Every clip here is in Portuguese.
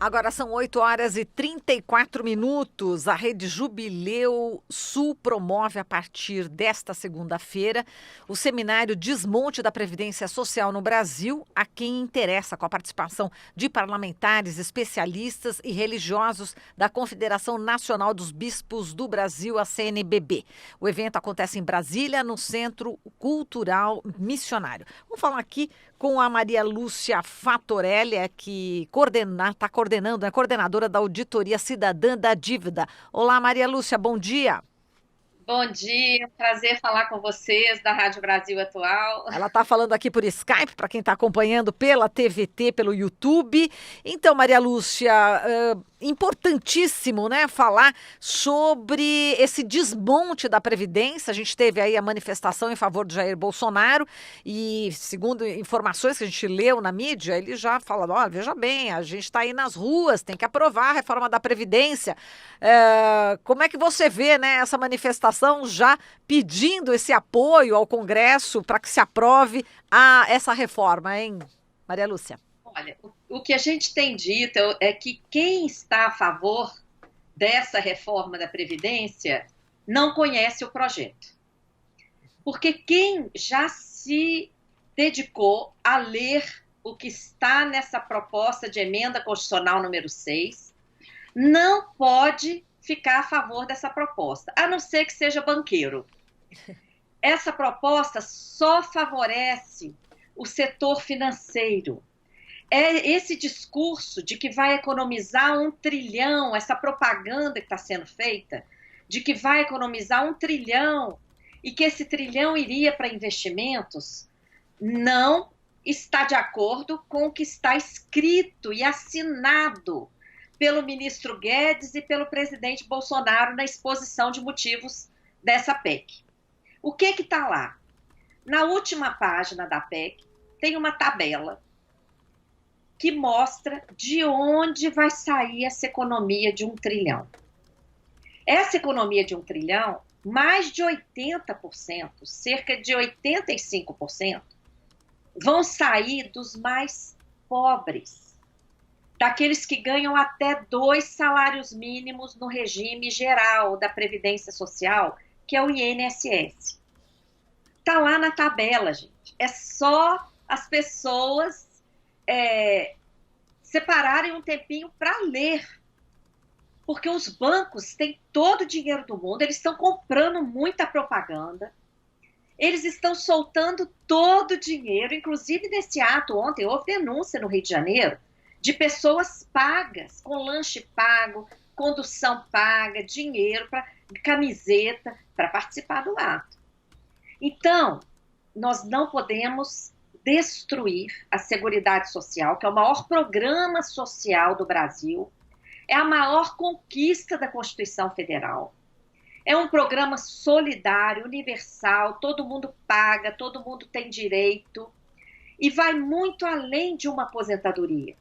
Agora são 8h34. A Rede Jubileu Sul promove a partir desta segunda-feira o seminário Desmonte da Previdência Social no Brasil, a quem interessa, com a participação de parlamentares, especialistas e religiosos da Confederação Nacional dos Bispos do Brasil, a CNBB. O evento acontece em Brasília, no Centro Cultural Missionário. Vamos falar aqui com a Maria Lúcia Fatorelli, que está coordenando, é coordenadora da Auditoria Cidadã da Dívida. Olá, Maria Lúcia, bom dia. Bom dia, prazer falar com vocês da Rádio Brasil Atual. Ela está falando aqui por Skype, para quem está acompanhando pela TVT, pelo YouTube. Então, Maria Lúcia, importantíssimo, né, falar sobre esse desmonte da Previdência. A gente teve aí a manifestação em favor do Jair Bolsonaro e, segundo informações que a gente leu na mídia, ele já fala, olha, veja bem, a gente está aí nas ruas, tem que aprovar a reforma da Previdência. Como é que você vê, né, essa manifestação já pedindo esse apoio ao Congresso para que se aprove essa reforma, hein, Maria Lúcia? Olha, o que a gente tem dito é que quem está a favor dessa reforma da Previdência não conhece o projeto. Porque quem já se dedicou a ler o que está nessa proposta de emenda constitucional número 6 não pode ficar a favor dessa proposta, a não ser que seja banqueiro. Essa proposta só favorece o setor financeiro. É esse discurso de que vai economizar 1 trilhão, essa propaganda que está sendo feita, de que vai economizar 1 trilhão e que esse trilhão iria para investimentos, não está de acordo com o que está escrito e assinado pelo ministro Guedes e pelo presidente Bolsonaro na exposição de motivos dessa PEC. O que está lá? Na última página da PEC tem uma tabela que mostra de onde vai sair essa economia de 1 trilhão. Essa economia de 1 trilhão, mais de 80%, cerca de 85%, vão sair dos mais pobres, daqueles que ganham até 2 salários mínimos no regime geral da Previdência Social, que é o INSS. Está lá na tabela, gente. É só as pessoas separarem um tempinho para ler. Porque os bancos têm todo o dinheiro do mundo, eles estão comprando muita propaganda, eles estão soltando todo o dinheiro, inclusive nesse ato ontem, houve denúncia no Rio de Janeiro, de pessoas pagas, com lanche pago, condução paga, dinheiro, camiseta, para participar do ato. Então, nós não podemos destruir a Seguridade Social, que é o maior programa social do Brasil, é a maior conquista da Constituição Federal. É um programa solidário, universal, todo mundo paga, todo mundo tem direito e vai muito além de uma aposentadoria.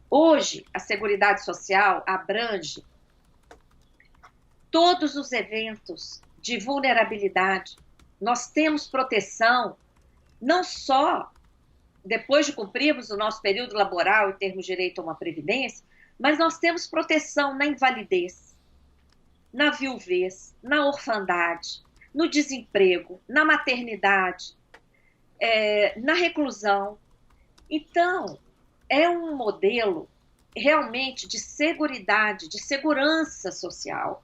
Hoje, a Seguridade Social abrange todos os eventos de vulnerabilidade. Nós temos proteção não só depois de cumprirmos o nosso período laboral e termos direito a uma previdência, mas nós temos proteção na invalidez, na viuvez, na orfandade, no desemprego, na maternidade, na reclusão. Então, é um modelo realmente de seguridade, de segurança social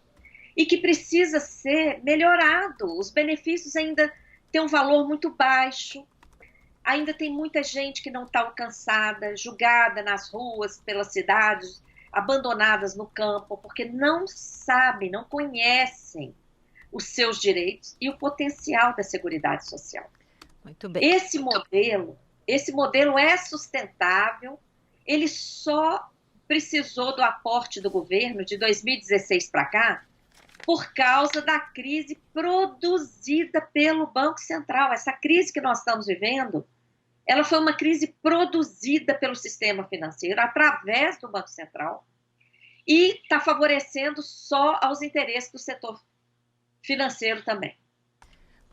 e que precisa ser melhorado. Os benefícios ainda têm um valor muito baixo, ainda tem muita gente que não está alcançada, julgada nas ruas, pelas cidades, abandonadas no campo, porque não sabem, não conhecem os seus direitos e o potencial da Seguridade Social. Muito bem. Esse modelo é sustentável, ele só precisou do aporte do governo de 2016 para cá, por causa da crise produzida pelo Banco Central. Essa crise que nós estamos vivendo, ela foi uma crise produzida pelo sistema financeiro, através do Banco Central, e está favorecendo só aos interesses do setor financeiro também.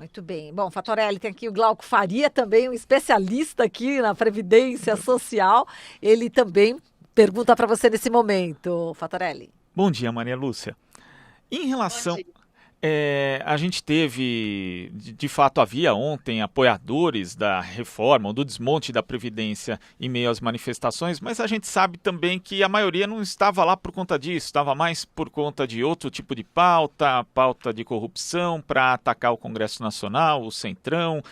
Muito bem. Bom, Fatorelli, tem aqui o Glauco Faria, também um especialista aqui na Previdência Social. Ele também pergunta para você nesse momento, Fatorelli. Bom dia, Maria Lúcia. Em Bom relação dia. a gente teve, de fato, havia ontem apoiadores da reforma, ou do desmonte da Previdência em meio às manifestações, mas a gente sabe também que a maioria não estava lá por conta disso, estava mais por conta de outro tipo de pauta de corrupção para atacar o Congresso Nacional, o Centrão,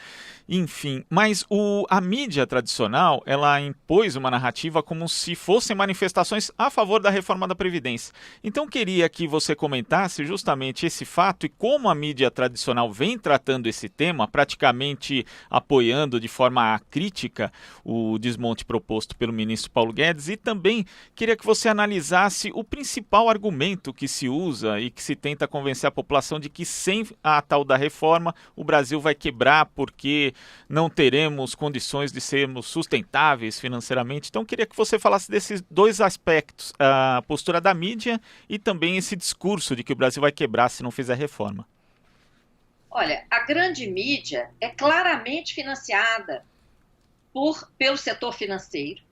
enfim. Mas a mídia tradicional, ela impôs uma narrativa como se fossem manifestações a favor da reforma da Previdência. Então queria que você comentasse justamente esse fato e como a mídia tradicional vem tratando esse tema, praticamente apoiando de forma crítica o desmonte proposto pelo ministro Paulo Guedes, e também queria que você analisasse o principal argumento que se usa e que se tenta convencer a população de que sem a tal da reforma o Brasil vai quebrar porque não teremos condições de sermos sustentáveis financeiramente. Então queria que você falasse desses dois aspectos, a postura da mídia e também esse discurso de que o Brasil vai quebrar se não fizer reforma. Olha, a grande mídia é claramente financiada pelo setor financeiro,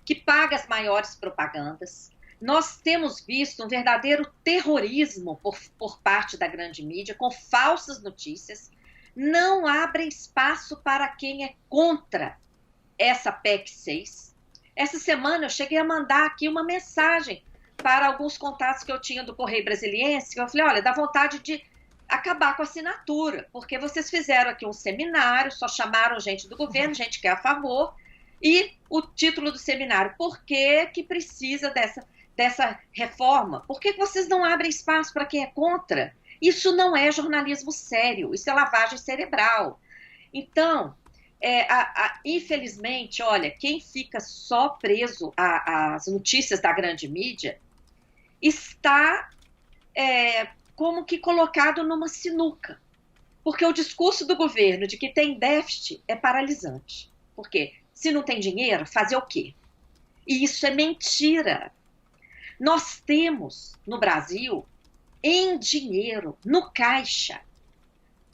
que paga as maiores propagandas. Nós temos visto um verdadeiro terrorismo por parte da grande mídia, com falsas notícias. Não abrem espaço para quem é contra essa PEC 6. Essa semana eu cheguei a mandar aqui uma mensagem para alguns contatos que eu tinha do Correio Brasiliense, que eu falei, olha, dá vontade de acabar com a assinatura, porque vocês fizeram aqui um seminário, só chamaram gente do governo, gente que é a favor, e o título do seminário, por que precisa dessa reforma? Por que vocês não abrem espaço para quem é contra? Isso não é jornalismo sério, isso é lavagem cerebral. Então, infelizmente, olha, quem fica só preso às notícias da grande mídia está como que colocado numa sinuca. Porque o discurso do governo de que tem déficit é paralisante. Porque se não tem dinheiro, fazer o quê? E isso é mentira. Nós temos, no Brasil, em dinheiro, no caixa,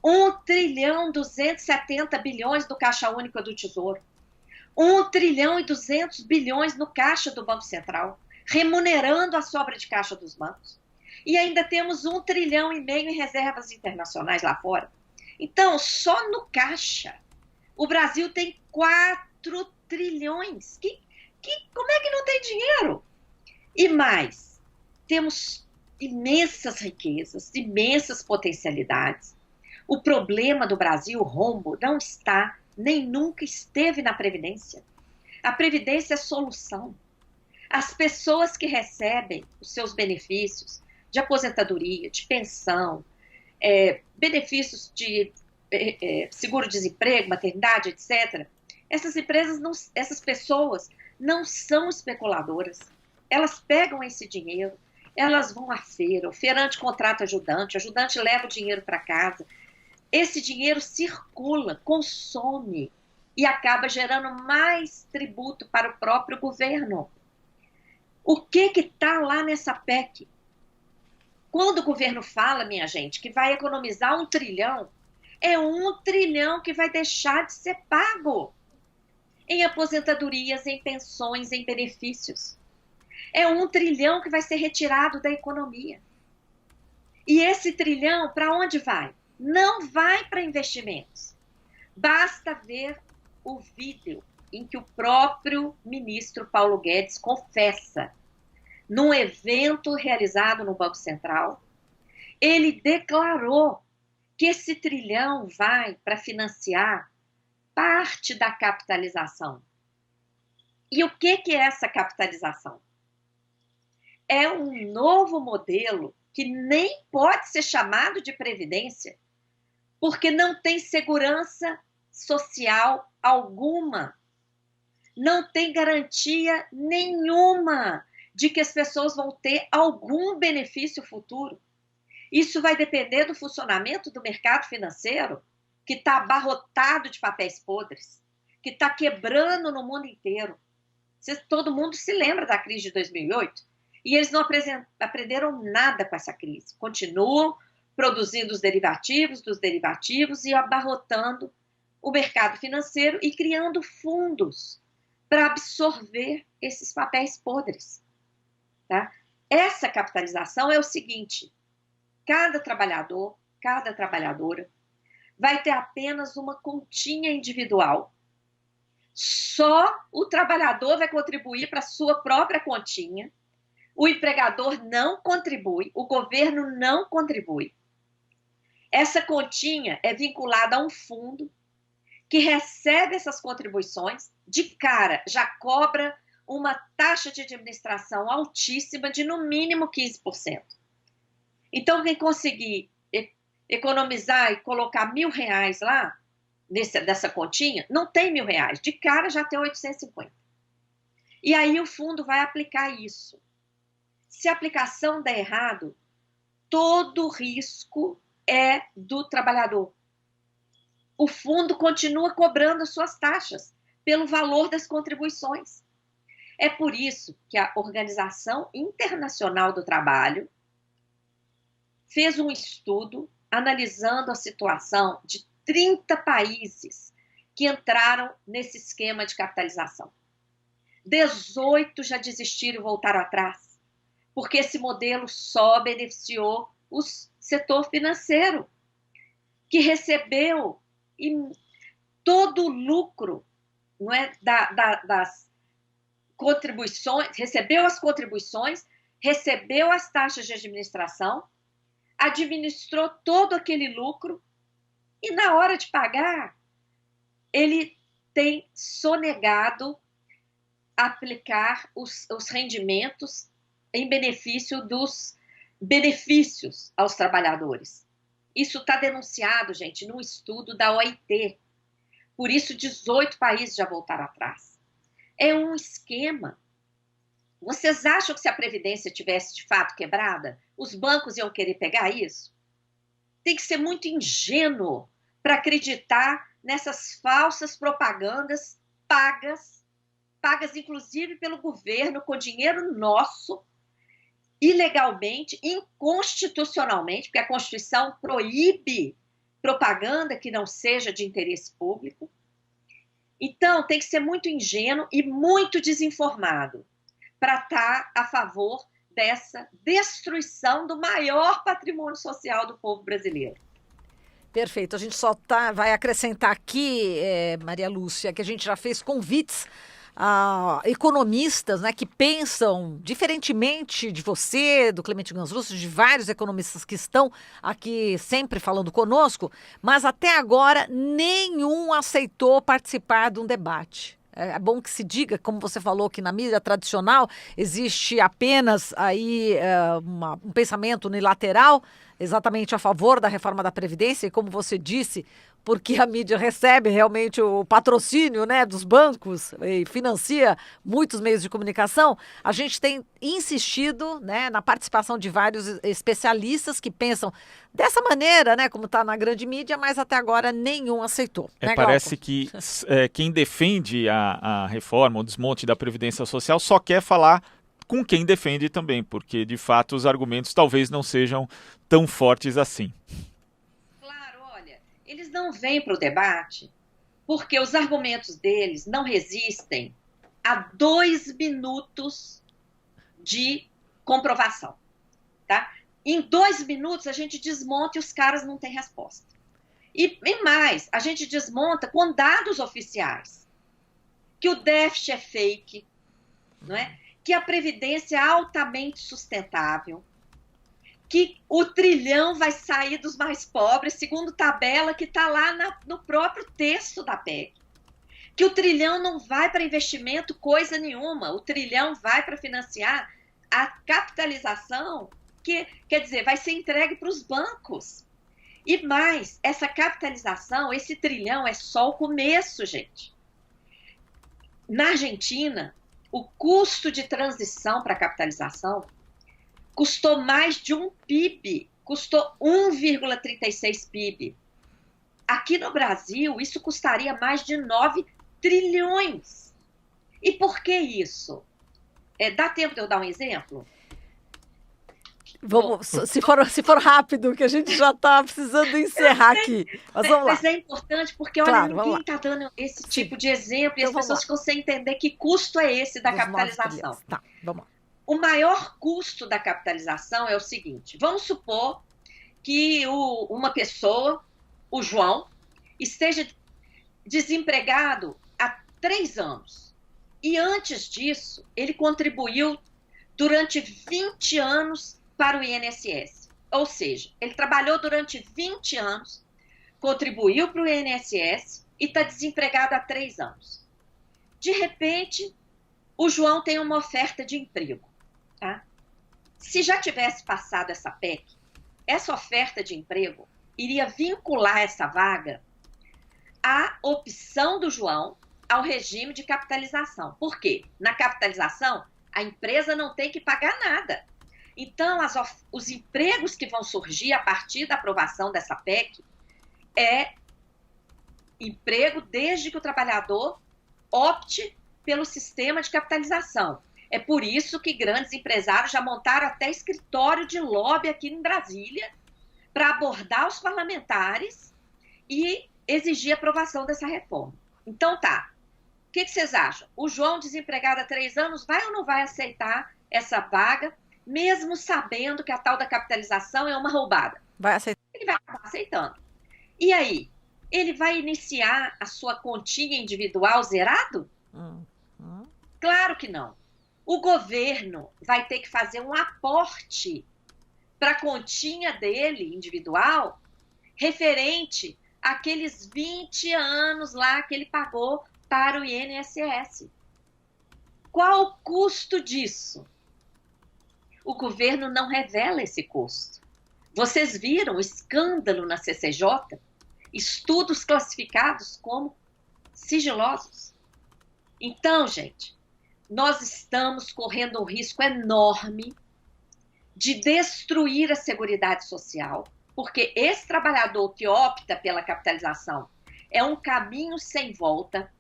1,270 trilhão do Caixa Única do Tesouro, 1,2 trilhão no caixa do Banco Central, remunerando a sobra de caixa dos bancos. E ainda temos 1,5 trilhão em reservas internacionais lá fora. Então, só no caixa, o Brasil tem 4 trilhões. Como é que não tem dinheiro? E mais, temos imensas riquezas, imensas potencialidades. O problema do Brasil, o rombo, não está, nem nunca esteve na Previdência. A Previdência é solução. As pessoas que recebem os seus benefícios de aposentadoria, de pensão, benefícios de seguro-desemprego, maternidade, etc., essas pessoas não são especuladoras. Elas pegam esse dinheiro, elas vão à feira, o feirante contrata ajudante, o ajudante leva o dinheiro para casa. Esse dinheiro circula, consome e acaba gerando mais tributo para o próprio governo. O que está lá nessa PEC? Quando o governo fala, minha gente, que vai economizar 1 trilhão, é 1 trilhão que vai deixar de ser pago em aposentadorias, em pensões, em benefícios. É 1 trilhão que vai ser retirado da economia. E esse trilhão, para onde vai? Não vai para investimentos. Basta ver o vídeo em que o próprio ministro Paulo Guedes confessa, num evento realizado no Banco Central, ele declarou que esse trilhão vai para financiar parte da capitalização. E o que é essa capitalização? É um novo modelo que nem pode ser chamado de previdência, porque não tem segurança social alguma, não tem garantia nenhuma de que as pessoas vão ter algum benefício futuro. Isso vai depender do funcionamento do mercado financeiro, que está abarrotado de papéis podres, que está quebrando no mundo inteiro. Todo mundo se lembra da crise de 2008, e eles não aprenderam nada com essa crise. Continuam produzindo os derivativos dos derivativos e abarrotando o mercado financeiro e criando fundos para absorver esses papéis podres. Tá? Essa capitalização é o seguinte: cada trabalhador, cada trabalhadora vai ter apenas uma continha individual. Só o trabalhador vai contribuir para a sua própria continha, o empregador não contribui, o governo não contribui. Essa continha é vinculada a um fundo que recebe essas contribuições, de cara já cobra uma taxa de administração altíssima de no mínimo 15%. Então, quem conseguir economizar e colocar R$1.000 lá, dessa continha, não tem R$1.000, de cara já tem 850. E aí o fundo vai aplicar isso. Se a aplicação der errado, todo o risco é do trabalhador. O fundo continua cobrando suas taxas pelo valor das contribuições. É por isso que a Organização Internacional do Trabalho fez um estudo analisando a situação de 30 países que entraram nesse esquema de capitalização. 18 já desistiram e voltaram atrás, porque esse modelo só beneficiou o setor financeiro, que recebeu todo o lucro, não é, das contribuições, recebeu as contribuições, recebeu as taxas de administração, administrou todo aquele lucro e na hora de pagar, ele tem sonegado aplicar os rendimentos em benefício dos benefícios aos trabalhadores. Isso está denunciado, gente, num estudo da OIT. Por isso, 18 países já voltaram atrás. É um esquema. Vocês acham que se a Previdência tivesse de fato quebrada, os bancos iam querer pegar isso? Tem que ser muito ingênuo para acreditar nessas falsas propagandas pagas inclusive pelo governo, com dinheiro nosso, ilegalmente, inconstitucionalmente, porque a Constituição proíbe propaganda que não seja de interesse público. Então, tem que ser muito ingênuo e muito desinformado para estar a favor dessa destruição do maior patrimônio social do povo brasileiro. Perfeito. A gente só vai acrescentar aqui, Maria Lúcia, que a gente já fez convites a economistas, né, que pensam diferentemente de você, do Clemente Gansrusso, de vários economistas que estão aqui sempre falando conosco, mas até agora nenhum aceitou participar de um debate. É bom que se diga, como você falou, que na mídia tradicional existe apenas aí um pensamento unilateral, exatamente a favor da reforma da Previdência, e como você disse, porque a mídia recebe realmente o patrocínio, né, dos bancos e financia muitos meios de comunicação, a gente tem insistido, né, na participação de vários especialistas que pensam dessa maneira, né, como está na grande mídia, mas até agora nenhum aceitou. Né, parece que quem defende a reforma, o desmonte da Previdência Social, só quer falar com quem defende também, porque de fato os argumentos talvez não sejam tão fortes assim. Eles não vêm para o debate porque os argumentos deles não resistem a 2 minutos de comprovação. Tá? Em 2 minutos a gente desmonta e os caras não têm resposta. E mais, a gente desmonta com dados oficiais. Que o déficit é fake, não é? Que a Previdência é altamente sustentável, que o trilhão vai sair dos mais pobres, segundo tabela que está lá no próprio texto da PEC. Que o trilhão não vai para investimento coisa nenhuma, o trilhão vai para financiar a capitalização, que quer dizer, vai ser entregue para os bancos. E mais, essa capitalização, esse trilhão é só o começo, gente. Na Argentina, o custo de transição para a capitalização custou mais de um PIB, custou 1,36 PIB. Aqui no Brasil, isso custaria mais de 9 trilhões. E por que isso? Dá tempo de eu dar um exemplo? Vamos, se for rápido, que a gente já está precisando encerrar aqui. Mas vamos lá. Mas é importante porque, olha, Claro, ninguém está dando esse tipo de exemplo e Então as vamos pessoas lá. ficam sem entender que custo é esse da Dos capitalização. 9 trilhões. Tá, vamos lá. O maior custo da capitalização é o seguinte: vamos supor que uma pessoa, o João, esteja desempregado há 3 anos. E antes disso, ele contribuiu durante 20 anos para o INSS. Ou seja, ele trabalhou durante 20 anos, contribuiu para o INSS e está desempregado há 3 anos. De repente, o João tem uma oferta de emprego. Tá? Se já tivesse passado essa PEC, essa oferta de emprego iria vincular essa vaga à opção do João ao regime de capitalização. Por quê? Na capitalização, a empresa não tem que pagar nada. Então, os empregos que vão surgir a partir da aprovação dessa PEC é emprego desde que o trabalhador opte pelo sistema de capitalização. É por isso que grandes empresários já montaram até escritório de lobby aqui em Brasília para abordar os parlamentares e exigir a aprovação dessa reforma. Então tá, o que vocês acham? O João, desempregado há 3 anos, vai ou não vai aceitar essa vaga, mesmo sabendo que a tal da capitalização é uma roubada? Vai aceitar. Ele vai acabar aceitando. E aí, ele vai iniciar a sua continha individual zerado? Claro que não. O governo vai ter que fazer um aporte para a continha dele, individual, referente àqueles 20 anos lá que ele pagou para o INSS. Qual o custo disso? O governo não revela esse custo. Vocês viram o escândalo na CCJ? Estudos classificados como sigilosos. Então, gente, nós estamos correndo um risco enorme de destruir a Seguridade Social, porque esse trabalhador que opta pela capitalização é um caminho sem volta.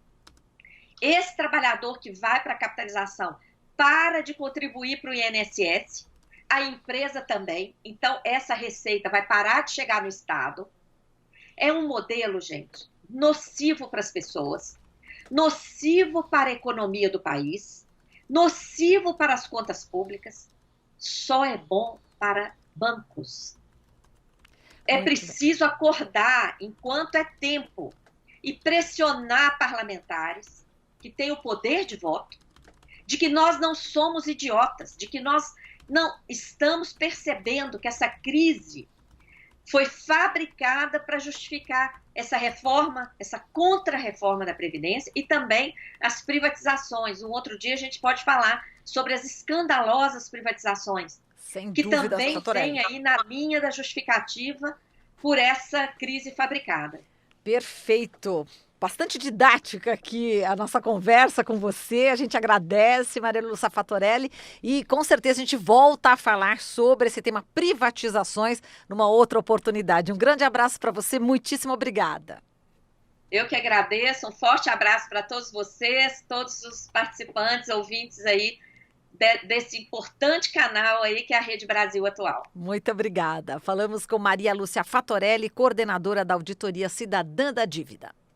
Esse trabalhador que vai para a capitalização para de contribuir para o INSS, a empresa também, então essa receita vai parar de chegar no Estado. É um modelo, gente, nocivo para as pessoas, nocivo para a economia do país, nocivo para as contas públicas, só é bom para bancos. É preciso acordar enquanto é tempo e pressionar parlamentares que têm o poder de voto, de que nós não somos idiotas, de que nós não estamos percebendo que essa crise foi fabricada para justificar essa reforma, essa contra-reforma da Previdência e também as privatizações. Um outro dia a gente pode falar sobre as escandalosas privatizações, que também vem aí na linha da justificativa por essa crise fabricada. Perfeito. Bastante didática aqui a nossa conversa com você. A gente agradece, Maria Lúcia Fatorelli, e com certeza a gente volta a falar sobre esse tema privatizações numa outra oportunidade. Um grande abraço para você, muitíssimo obrigada. Eu que agradeço, um forte abraço para todos vocês, todos os participantes, ouvintes aí desse importante canal aí que é a Rede Brasil Atual. Muito obrigada. Falamos com Maria Lúcia Fatorelli, coordenadora da Auditoria Cidadã da Dívida.